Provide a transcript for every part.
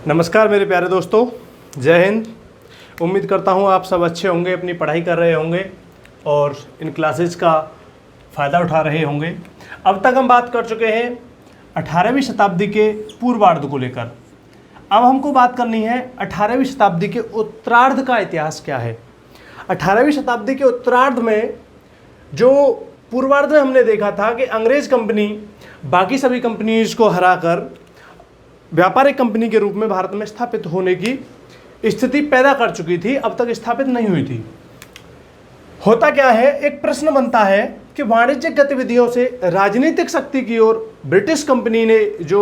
नमस्कार मेरे प्यारे दोस्तों, जय हिंद। उम्मीद करता हूँ आप सब अच्छे होंगे, अपनी पढ़ाई कर रहे होंगे और इन क्लासेस का फ़ायदा उठा रहे होंगे। अब तक हम बात कर चुके हैं 18वीं शताब्दी के पूर्वार्ध को लेकर। अब हमको बात करनी है 18वीं शताब्दी के उत्तरार्ध का इतिहास क्या है। 18वीं शताब्दी के उत्तरार्ध में जो पूर्वार्ध में हमने देखा था कि अंग्रेज़ कंपनी बाकी सभी कंपनीज को हराकर व्यापारिक कंपनी के रूप में भारत में स्थापित होने की स्थिति पैदा कर चुकी थी, अब तक स्थापित नहीं हुई थी। होता क्या है, एक प्रश्न बनता है कि वाणिज्यिक गतिविधियों से राजनीतिक शक्ति की ओर ब्रिटिश कंपनी ने जो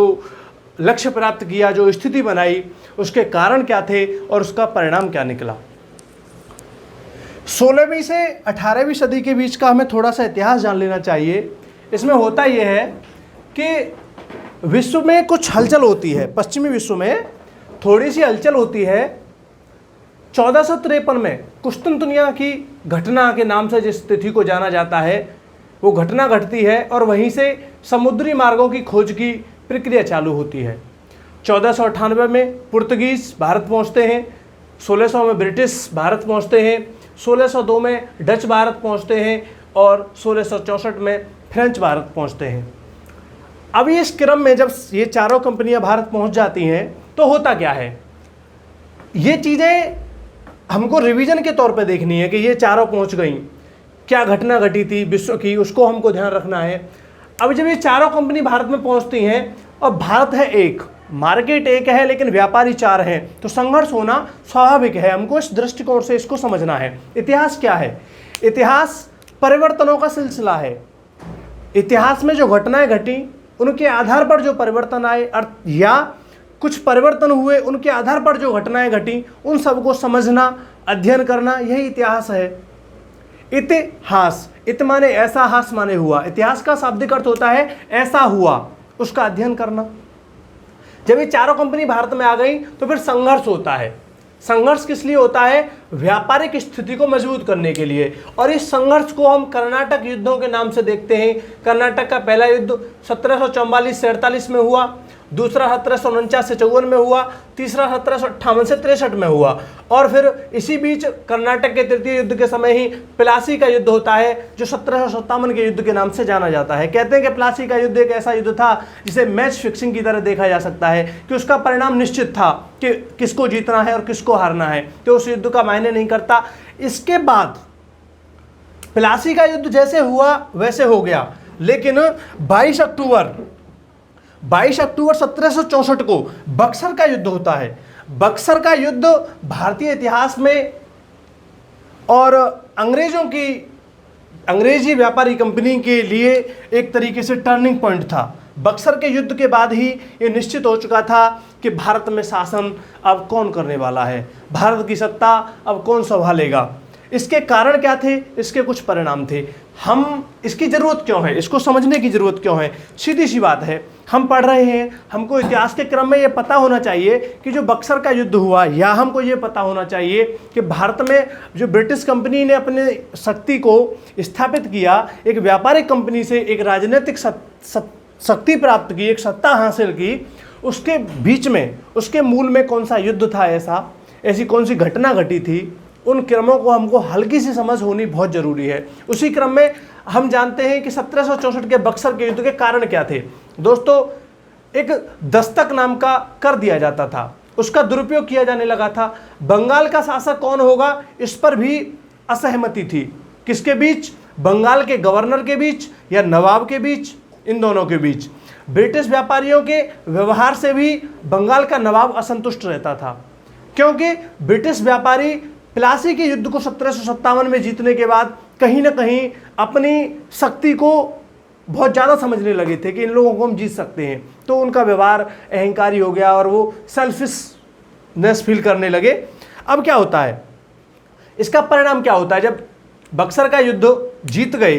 लक्ष्य प्राप्त किया, जो स्थिति बनाई, उसके कारण क्या थे और उसका परिणाम क्या निकला। 16वीं से 18वीं सदी के बीच का हमें थोड़ा सा इतिहास जान लेना चाहिए। इसमें होता यह है कि विश्व में कुछ हलचल होती है, पश्चिमी विश्व में थोड़ी सी हलचल होती है। 1453 में कुस्तुनतुनिया की घटना के नाम से जिस तिथि को जाना जाता है, वो घटना घटती है और वहीं से समुद्री मार्गों की खोज की प्रक्रिया चालू होती है। 1498 में पुर्तगीज भारत पहुंचते हैं, 1600 में ब्रिटिश भारत पहुंचते हैं, 1602 में डच भारत पहुंचते हैं और 1664 में फ्रेंच भारत पहुंचते हैं। अब इस क्रम में जब ये चारों कंपनियां भारत पहुंच जाती हैं तो होता क्या है, ये चीज़ें हमको रिवीजन के तौर पे देखनी है कि ये चारों पहुंच गई, क्या घटना घटी थी विश्व की, उसको हमको ध्यान रखना है। अब जब ये चारों कंपनी भारत में पहुंचती हैं और भारत है एक, मार्केट एक है लेकिन व्यापारी चार हैं, तो संघर्ष होना स्वाभाविक है। हमको इस दृष्टिकोण से इसको समझना है। इतिहास क्या है? इतिहास परिवर्तनों का सिलसिला है। इतिहास में जो घटनाएं घटी उनके आधार पर जो परिवर्तन आए या कुछ परिवर्तन हुए, उनके आधार पर जो घटनाएं घटी, उन सबको समझना, अध्ययन करना, यही इतिहास है। इतिहास, इत माने ऐसा, हास माने हुआ। इतिहास का शाब्दिक अर्थ होता है ऐसा हुआ, उसका अध्ययन करना। जब ये चारों कंपनी भारत में आ गई तो फिर संघर्ष होता है। संघर्ष किस लिए होता है? व्यापारिक स्थिति को मजबूत करने के लिए। और इस संघर्ष को हम कर्नाटक युद्धों के नाम से देखते हैं। कर्नाटक का पहला युद्ध 1744 से 48 में हुआ, दूसरा 1749 से 54 में हुआ, तीसरा 1758 से 63 में हुआ और फिर इसी बीच कर्नाटक के तृतीय युद्ध के समय ही प्लासी का युद्ध होता है, जो 1757 के युद्ध के नाम से जाना जाता है। कहते हैं कि प्लासी का युद्ध एक ऐसा युद्ध था जिसे मैच फिक्सिंग की तरह देखा जा सकता है कि उसका परिणाम निश्चित था कि किसको जीतना है और किसको हारना है, तो उस युद्ध का मायने नहीं करता। इसके बाद प्लासी का युद्ध जैसे हुआ वैसे हो गया, लेकिन 22 अक्टूबर 1764 को बक्सर का युद्ध होता है। बक्सर का युद्ध भारतीय इतिहास में और अंग्रेजी व्यापारी कंपनी के लिए एक तरीके से टर्निंग पॉइंट था। बक्सर के युद्ध के बाद ही ये निश्चित हो चुका था कि भारत में शासन अब कौन करने वाला है, भारत की सत्ता अब कौन संभालेगा। इसके कारण क्या थे, इसके कुछ परिणाम थे। हम इसकी ज़रूरत क्यों है, इसको समझने की ज़रूरत क्यों है? सीधी सी बात है, हम पढ़ रहे हैं, हमको इतिहास के क्रम में ये पता होना चाहिए कि जो बक्सर का युद्ध हुआ, या हमको ये पता होना चाहिए कि भारत में जो ब्रिटिश कंपनी ने अपने शक्ति को स्थापित किया, एक व्यापारिक कंपनी से एक राजनीतिक शक्ति प्राप्त की, एक सत्ता हासिल की, उसके बीच में, उसके मूल में कौन सा युद्ध था, ऐसी कौन सी घटना घटी थी, उन क्रमों को हमको हल्की सी समझ होनी बहुत ज़रूरी है। उसी क्रम में हम जानते हैं कि 1764 के बक्सर के युद्ध के कारण क्या थे। दोस्तों, एक दस्तक नाम का कर दिया जाता था, उसका दुरुपयोग किया जाने लगा था। बंगाल का शासक कौन होगा, इस पर भी असहमति थी। किसके बीच? बंगाल के गवर्नर के बीच या नवाब के बीच, इन दोनों के बीच। ब्रिटिश व्यापारियों के व्यवहार से भी बंगाल का नवाब असंतुष्ट रहता था, क्योंकि ब्रिटिश व्यापारी प्लासी के युद्ध को 1757 में जीतने के बाद कहीं ना कहीं अपनी शक्ति को बहुत ज़्यादा समझने लगे थे कि इन लोगों को हम जीत सकते हैं, तो उनका व्यवहार अहंकारी हो गया और वो सेल्फिशनेस फील करने लगे। अब क्या होता है, इसका परिणाम क्या होता है? जब बक्सर का युद्ध जीत गए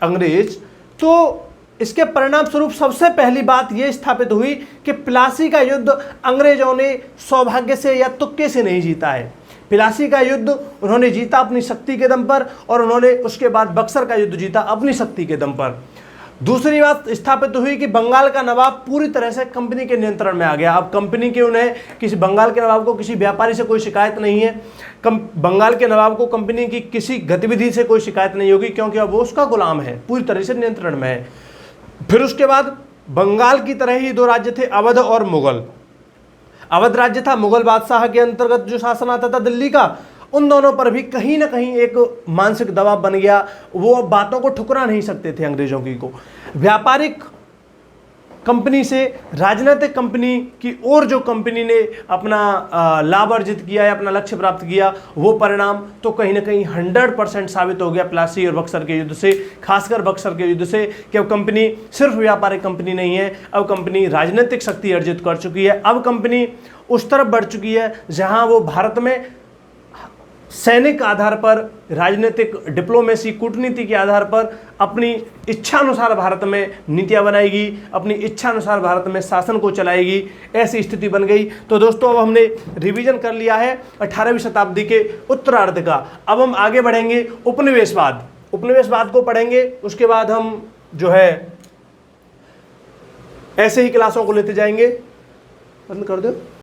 अंग्रेज, तो इसके परिणाम स्वरूप सबसे पहली बात यह स्थापित हुई कि प्लासी का युद्ध अंग्रेजों ने सौभाग्य से या तुक्के से नहीं जीता है। प्लासी का युद्ध उन्होंने जीता अपनी शक्ति के दम पर, और उन्होंने उसके बाद बक्सर का युद्ध जीता अपनी शक्ति के दम पर। दूसरी बात स्थापित हुई कि बंगाल का नवाब पूरी तरह से कंपनी के नियंत्रण में आ गया। अब कंपनी के उन्हें किसी बंगाल के नवाब को किसी व्यापारी से कोई शिकायत नहीं है, बंगाल के नवाब को कंपनी की किसी गतिविधि से कोई शिकायत नहीं होगी, क्योंकि अब वो उसका गुलाम है, पूरी तरह से नियंत्रण में है। फिर उसके बाद बंगाल की तरह ही दो राज्य थे, अवध और मुगल। अवध राज्य था मुगल बादशाह के अंतर्गत जो शासन आता था दिल्ली का, उन दोनों पर भी कहीं ना कहीं एक मानसिक दबाव बन गया। वो बातों को ठुकरा नहीं सकते थे अंग्रेजों की को। व्यापारिक कंपनी से राजनीतिक कंपनी की ओर जो कंपनी ने अपना लाभ अर्जित किया है, अपना लक्ष्य प्राप्त किया, वो परिणाम तो कहीं ना कहीं 100% साबित हो गया प्लासी और बक्सर के युद्ध से, खासकर बक्सर के युद्ध से, कि अब कंपनी सिर्फ व्यापारिक कंपनी नहीं है, अब कंपनी राजनीतिक शक्ति अर्जित कर चुकी है। अब कंपनी उस तरफ बढ़ चुकी है जहां वो भारत में सैनिक आधार पर, राजनीतिक डिप्लोमेसी, कूटनीति के आधार पर अपनी इच्छानुसार भारत में नीतियां बनाएगी, अपनी इच्छानुसार भारत में शासन को चलाएगी, ऐसी स्थिति बन गई। तो दोस्तों, अब हमने रिवीजन कर लिया है 18वीं शताब्दी के उत्तरार्ध का। अब हम आगे बढ़ेंगे उपनिवेशवाद, उपनिवेशवाद को पढ़ेंगे। उसके बाद हम जो है ऐसे ही क्लासों को लेते जाएंगे। बंद कर दो।